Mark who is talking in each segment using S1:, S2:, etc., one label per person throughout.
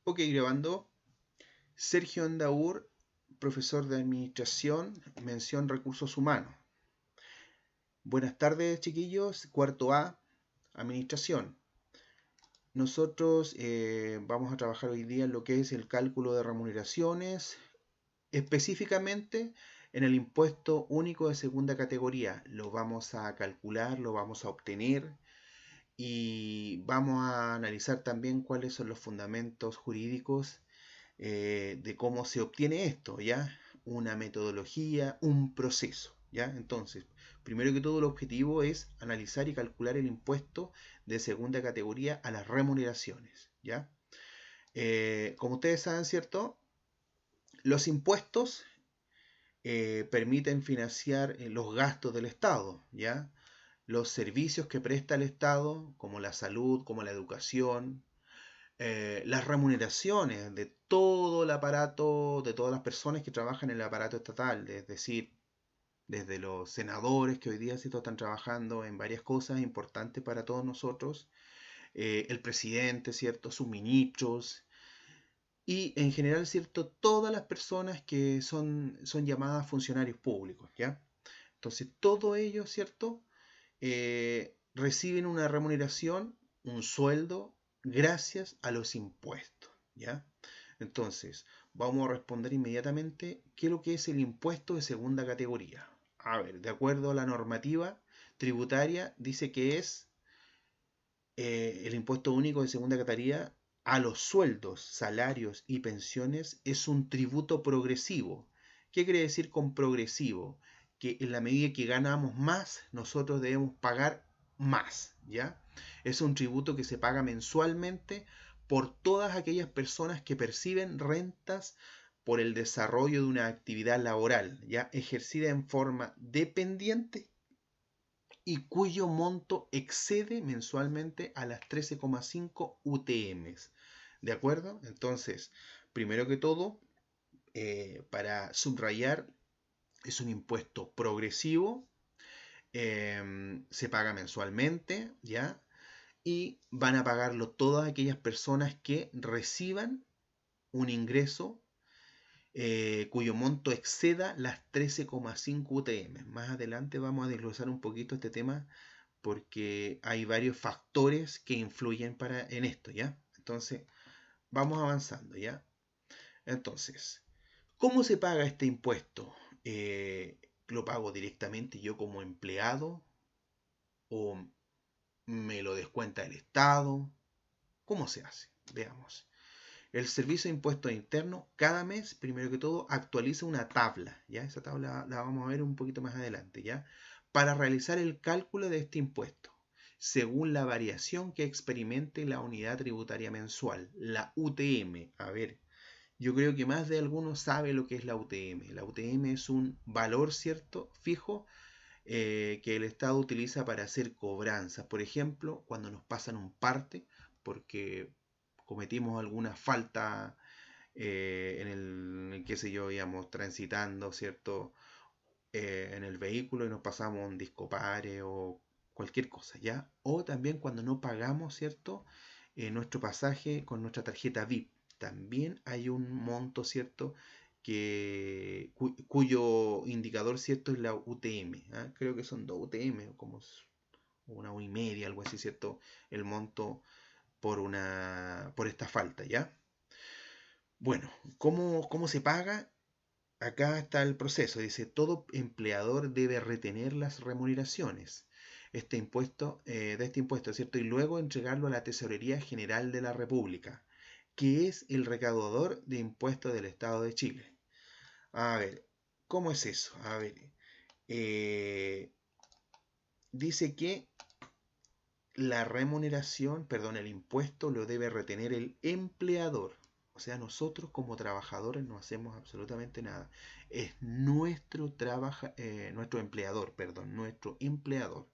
S1: Ok, grabando. Sergio Andaur, profesor de Administración, mención Recursos Humanos. Buenas tardes, chiquillos. Cuarto A, Administración. Nosotros vamos a trabajar hoy día en lo que es el cálculo de remuneraciones, específicamente en el impuesto único de segunda categoría. Lo vamos a calcular, lo vamos a obtener y vamos a analizar también cuáles son los fundamentos jurídicos de cómo se obtiene esto, ¿ya? Una metodología, un proceso, ¿ya? Entonces, primero que todo, el objetivo es analizar y calcular el impuesto de segunda categoría a las remuneraciones, ¿ya? Como ustedes saben, ¿cierto? Los impuestos permiten financiar los gastos del Estado, ¿ya? Los servicios que presta el Estado, como la salud, como la educación, las remuneraciones de todo el aparato, de todas las personas que trabajan en el aparato estatal, es decir, desde los senadores que hoy día sí están trabajando en varias cosas importantes para todos nosotros, el presidente, ¿cierto? Sus ministros y en general, ¿cierto? Todas las personas que son llamadas funcionarios públicos, ¿ya? Entonces, todo ello, ¿cierto? Reciben una remuneración, un sueldo, gracias a los impuestos, ¿ya? Entonces, vamos a responder inmediatamente qué es lo que es el impuesto de segunda categoría. A ver, de acuerdo a la normativa tributaria, dice que es el impuesto único de segunda categoría a los sueldos, salarios y pensiones es un tributo progresivo. ¿Qué quiere decir con progresivo? Que en la medida que ganamos más, nosotros debemos pagar más, ¿ya? Es un tributo que se paga mensualmente por todas aquellas personas que perciben rentas por el desarrollo de una actividad laboral, ya ejercida en forma dependiente y cuyo monto excede mensualmente a las 13,5 UTMs. ¿De acuerdo? Entonces, primero que todo, para subrayar, es un impuesto progresivo, se paga mensualmente, ¿ya? Y van a pagarlo todas aquellas personas que reciban un ingreso cuyo monto exceda las 13,5 UTM. Más adelante vamos a desglosar un poquito este tema porque hay varios factores que influyen en esto, ¿ya? Entonces, vamos avanzando, ¿ya? Entonces, ¿cómo se paga este impuesto? ¿Lo pago directamente yo como empleado? ¿O me lo descuenta el Estado? ¿Cómo se hace? Veamos. El Servicio de Impuestos Internos cada mes, primero que todo, actualiza una tabla, ¿ya? Esa tabla la vamos a ver un poquito más adelante, ¿ya? Para realizar el cálculo de este impuesto, según la variación que experimente la unidad tributaria mensual, la UTM. A ver, yo creo que más de alguno sabe lo que es la UTM. La UTM es un valor, ¿cierto? Fijo que el Estado utiliza para hacer cobranzas. Por ejemplo, cuando nos pasan un parte, porque cometimos alguna falta qué sé yo, íbamos transitando, ¿cierto? En el vehículo y nos pasamos un discopare o cualquier cosa, ¿ya? O también cuando no pagamos, ¿cierto? Nuestro pasaje con nuestra tarjeta VIP. También hay un monto, ¿cierto? Cuyo indicador, ¿cierto? Es la UTM. ¿Ah? Creo que son 2 UTM, como una y media, algo así, ¿cierto? El monto por esta falta, ¿ya? Bueno, ¿cómo se paga? Acá está el proceso. Dice, todo empleador debe retener las remuneraciones de este impuesto, ¿cierto? Y luego entregarlo a la Tesorería General de la República, que es el recaudador de impuestos del Estado de Chile. A ver, ¿cómo es eso? A ver, eh, dice que la remuneración, perdón, el impuesto lo debe retener el empleador. O sea, nosotros como trabajadores no hacemos absolutamente nada. Es nuestro empleador, perdón, nuestro empleador.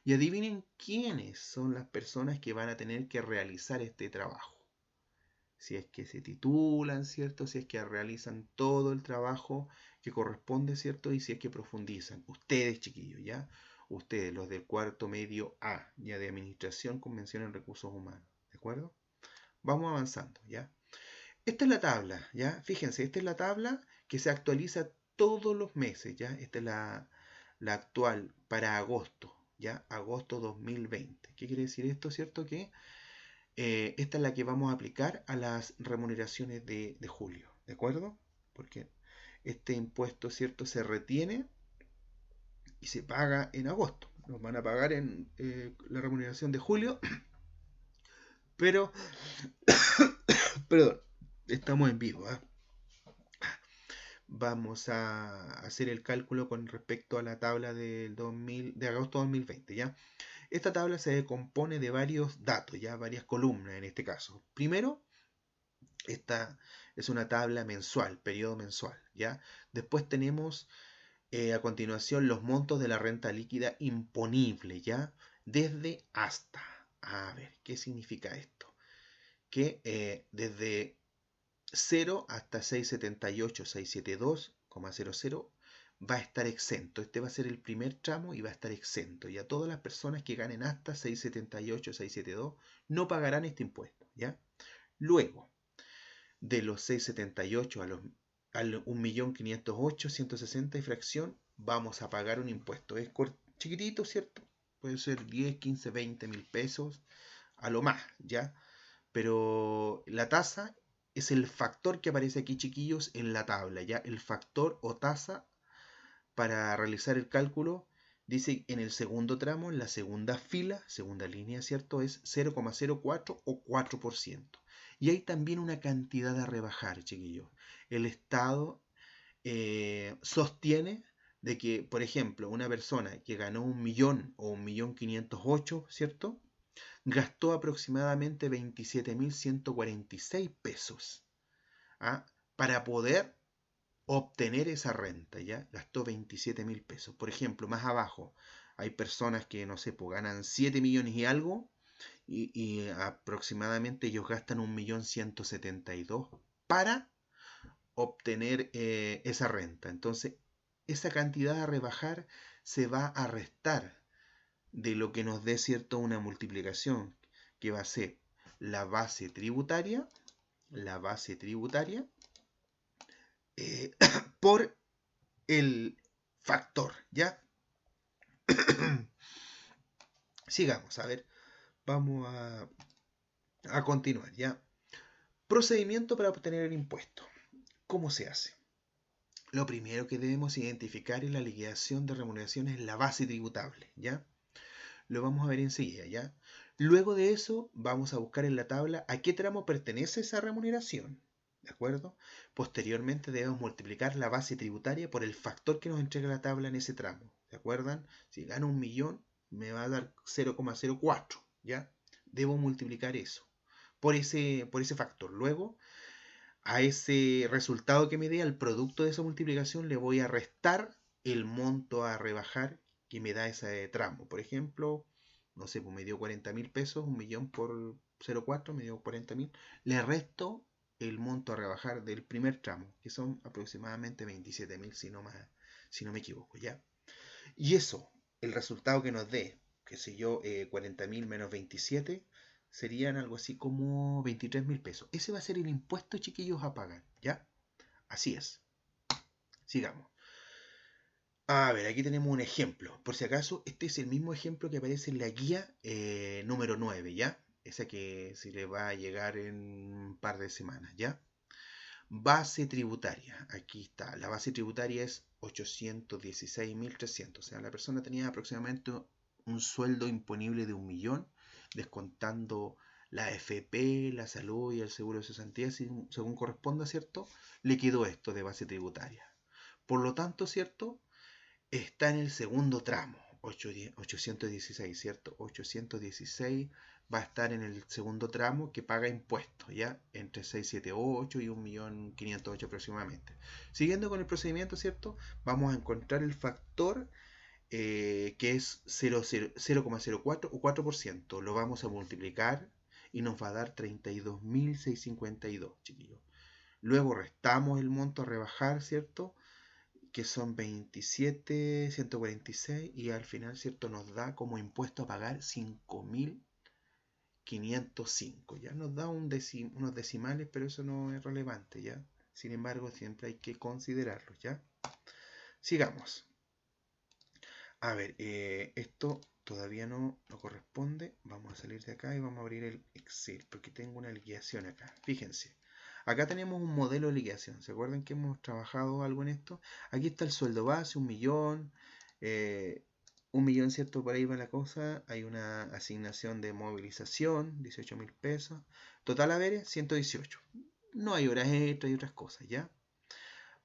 S1: Y adivinen quiénes son las personas que van a tener que realizar este trabajo. Si es que se titulan, ¿cierto? Si es que realizan todo el trabajo que corresponde, ¿cierto? Y si es que profundizan. Ustedes, chiquillos, ¿ya? Ustedes, los del cuarto medio A, ya de Administración, Convención en Recursos Humanos, ¿de acuerdo? Vamos avanzando, ¿ya? Esta es la tabla, ¿ya? Fíjense, esta es la tabla que se actualiza todos los meses, ¿ya? Esta es la actual para agosto, ¿ya? Agosto 2020. ¿Qué quiere decir esto, cierto? Que esta es la que vamos a aplicar a las remuneraciones de julio, ¿de acuerdo? Porque este impuesto, ¿cierto? Se retiene y se paga en agosto. Nos van a pagar en la remuneración de julio, pero, perdón, estamos en vivo, ¿eh? Vamos a hacer el cálculo con respecto a la tabla de agosto 2020, ¿ya? Esta tabla se compone de varios datos, ya varias columnas en este caso. Primero, esta es una tabla mensual, periodo mensual, ¿ya? Después tenemos a continuación los montos de la renta líquida imponible, ¿ya? Desde hasta. A ver, ¿qué significa esto? Que desde 0 hasta 678, 672,00 va a estar exento. Este va a ser el primer tramo y va a estar exento. Y a todas las personas que ganen hasta 678, 672 no pagarán este impuesto, ¿ya? Luego, de los 678 al 1.508.160 160 y fracción, vamos a pagar un impuesto. Es chiquitito, ¿cierto? Puede ser 10, 15, 20 mil pesos a lo más, ¿ya? Pero la tasa es el factor que aparece aquí, chiquillos, en la tabla, ¿ya? El factor o tasa para realizar el cálculo dice en el segundo tramo, en la segunda fila, segunda línea, ¿cierto? Es 0,04 o 4%. Y hay también una cantidad a rebajar, chiquillos. El Estado sostiene de que, por ejemplo, una persona que ganó 1.000.000 o 1.508.000, ¿cierto? Gastó aproximadamente 27.146 pesos, ¿ah? Para poder obtener esa renta, ¿ya? Gastó 27.000 pesos. Por ejemplo, más abajo hay personas que, no sé, pues ganan 7 millones y algo y aproximadamente ellos gastan 1.172.000 para obtener esa renta. Entonces, esa cantidad a rebajar se va a restar de lo que nos dé, cierto, una multiplicación que va a ser la base tributaria, la base tributaria eh, por el factor, ¿ya? Sigamos, a ver, vamos a continuar, ¿ya? Procedimiento para obtener el impuesto. ¿Cómo se hace? Lo primero que debemos identificar en la liquidación de remuneraciones es la base tributable, ¿ya? Lo vamos a ver enseguida, ¿ya? Luego de eso, vamos a buscar en la tabla a qué tramo pertenece esa remuneración, ¿de acuerdo? Posteriormente debemos multiplicar la base tributaria por el factor que nos entrega la tabla en ese tramo, ¿de acuerdo? Si gano 1.000.000, me va a dar 0,04, ¿ya? Debo multiplicar eso por ese factor. Luego, a ese resultado que me dé, al producto de esa multiplicación, le voy a restar el monto a rebajar que me da ese tramo. Por ejemplo, no sé, pues me dio 40.000 pesos, 1.000.000 por 0,4, me dio 40.000. Le resto el monto a rebajar del primer tramo, que son aproximadamente 27.000, si no me equivoco, ¿ya? Y eso, el resultado que nos dé, qué sé yo, 40.000 menos 27, serían algo así como 23.000 pesos. Ese va a ser el impuesto, chiquillos, a pagar, ¿ya? Así es. Sigamos. A ver, aquí tenemos un ejemplo. Por si acaso, este es el mismo ejemplo que aparece en la guía número 9, ¿ya? Esa que se le va a llegar en un par de semanas, ¿ya? Base tributaria. Aquí está. La base tributaria es 816.300. O sea, la persona tenía aproximadamente un sueldo imponible de 1.000.000, descontando la AFP, la salud y el seguro de cesantía, según corresponda, ¿cierto? Le quedó esto de base tributaria. Por lo tanto, ¿cierto? Está en el segundo tramo, 816, ¿cierto? 816 va a estar en el segundo tramo que paga impuestos, ¿ya? Entre 678 y 1.508.000 aproximadamente. Siguiendo con el procedimiento, ¿cierto? Vamos a encontrar el factor que es 0,04 o 4%. Lo vamos a multiplicar y nos va a dar 32.652, chiquillos. Luego restamos el monto a rebajar, ¿cierto? Que son 27.146 y al final, ¿cierto? Nos da como impuesto a pagar 505, ya nos da unos decimales, pero eso no es relevante, ya. Sin embargo, siempre hay que considerarlos, ya. Sigamos. A ver, esto todavía no corresponde. Vamos a salir de acá y vamos a abrir el Excel, porque tengo una liquidación acá. Fíjense. Acá tenemos un modelo de liquidación. ¿Se acuerdan que hemos trabajado algo en esto? Aquí está el sueldo base, 1.000.000. 1.000.000, ¿cierto? Por ahí va la cosa. Hay una asignación de movilización, 18.000 pesos. Total haberes, 118. No hay horas extras y otras cosas, ¿ya?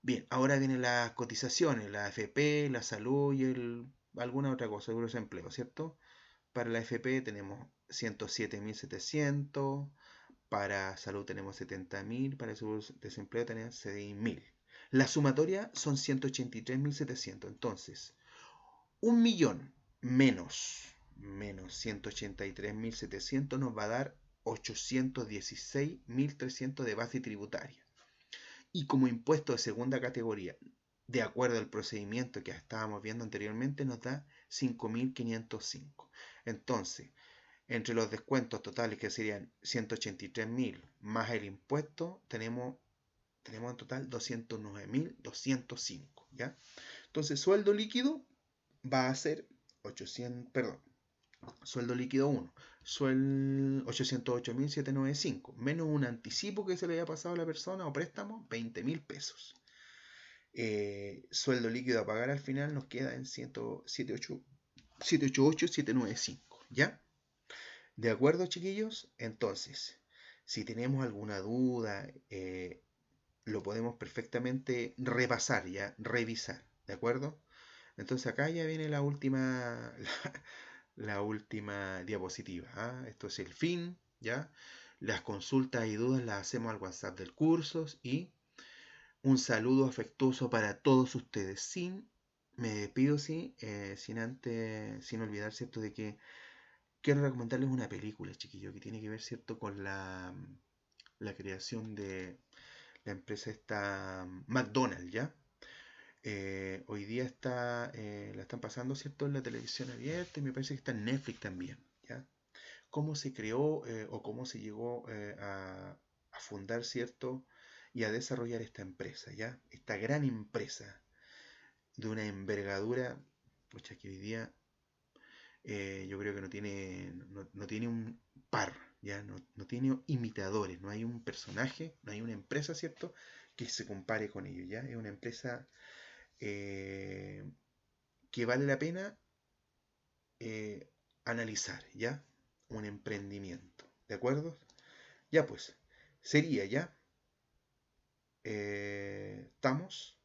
S1: Bien, ahora vienen las cotizaciones, la AFP, la salud y alguna otra cosa, seguro de empleo, ¿cierto? Para la AFP tenemos 107.700, para salud tenemos 70.000, para el seguro de desempleo tenemos 6.000. La sumatoria son 183.700, entonces, 1.000.000 menos 183.700 nos va a dar 816.300 de base tributaria. Y como impuesto de segunda categoría, de acuerdo al procedimiento que estábamos viendo anteriormente, nos da 5.505. Entonces, entre los descuentos totales, que serían 183.000 más el impuesto, tenemos en total 209.205, ¿ya? Entonces, sueldo líquido va a ser 800, perdón, sueldo líquido 1, 808.795, menos un anticipo que se le haya pasado a la persona o préstamo, 20.000 pesos. Sueldo líquido a pagar al final nos queda en 788.795, ¿ya? ¿De acuerdo, chiquillos? Entonces, si tenemos alguna duda, lo podemos perfectamente repasar, ¿ya? Revisar, ¿de acuerdo? Entonces acá ya viene la última, la última diapositiva. ¿Ah? Esto es el fin, ¿ya? Las consultas y dudas las hacemos al WhatsApp del curso y un saludo afectuoso para todos ustedes. Me despido, sin olvidar, ¿cierto? De que quiero recomendarles una película, chiquillo, que tiene que ver, ¿cierto? Con la creación de la empresa esta McDonald's, ¿ya? Hoy día la están pasando, ¿cierto? En la televisión abierta y me parece que está en Netflix también, ¿ya? Cómo se creó o cómo se llegó a fundar, ¿cierto? Y a desarrollar esta empresa, ¿ya? Esta gran empresa de una envergadura, pucha, que hoy día yo creo que no tiene un par, ¿ya? No tiene imitadores, no hay un personaje, no hay una empresa, ¿cierto? Que se compare con ellos, ¿ya? Es una empresa que vale la pena analizar, ¿ya? Un emprendimiento, ¿de acuerdo? Ya pues, sería ya. ¿Estamos?